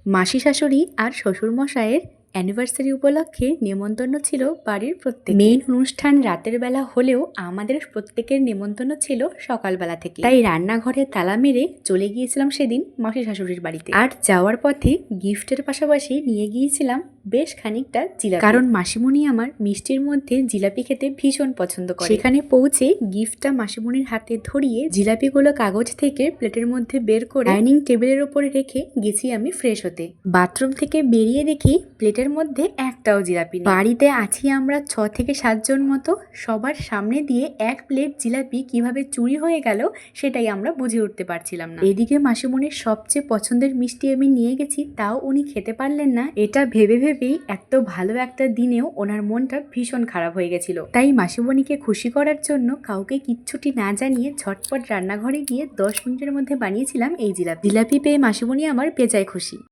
মাসি শাশুড়ি আর শ্বশুরমশাইয়ের অ্যানিভার্সারি উপলক্ষে নেমন্তন্ন ছিল বাড়ির প্রত্যেক। মেইন অনুষ্ঠান রাতের বেলা হলেও আমাদের প্রত্যেকের নেমন্তন্ন ছিল সকালবেলা থেকে। তাই রান্নাঘরে তালা মেরে চলে গিয়েছিলাম সেদিন মাসি শাশুড়ির বাড়িতে। আর যাওয়ার পথে গিফটের পাশাপাশি নিয়ে গিয়েছিলাম বেশ খানিকটা জিলাপি, কারণ মাসিমণি আমার মিষ্টির মধ্যে জিলাপি খেতে ভীষণ পছন্দ করে। সেখানে পৌঁছে গিফটটা মাসিমণির হাতে ধরিয়ে জিলাপিগুলো কাগজ থেকে প্লেটের মধ্যে বের করে ডাইনিং টেবিলের উপরে রেখে গেছি আমি ফ্রেশ হতে। বাথরুম থেকে বেরিয়ে দেখি প্লেটের মধ্যে একটাও জিলাপি নেই। বাড়িতে আছি আমরা 6 থেকে 7 জন মতো, সবার সামনে দিয়ে এক প্লেট জিলাপি কিভাবে চুরি হয়ে গেল সেটাই আমরা বুঝে উঠতে পারছিলাম না। এদিকে মাসিমণির সবচেয়ে পছন্দের মিষ্টি আমি নিয়ে গেছি, তাও উনি খেতে পারলেন না। এটা ভেবে ভেবেই এত ভালো একটা দিনেও ওনার মনটা ভীষণ খারাপ হয়ে গেছিল। তাই মাসিমণিকে খুশি করার জন্য কাউকে কিচ্ছুটি না জানিয়ে ঝটপট রান্নাঘরে গিয়ে 10 মিনিটের মধ্যে বানিয়েছিলাম এই জিলাপি। জিলাপি পেয়ে মাসিমণি আমার বেজায় খুশি।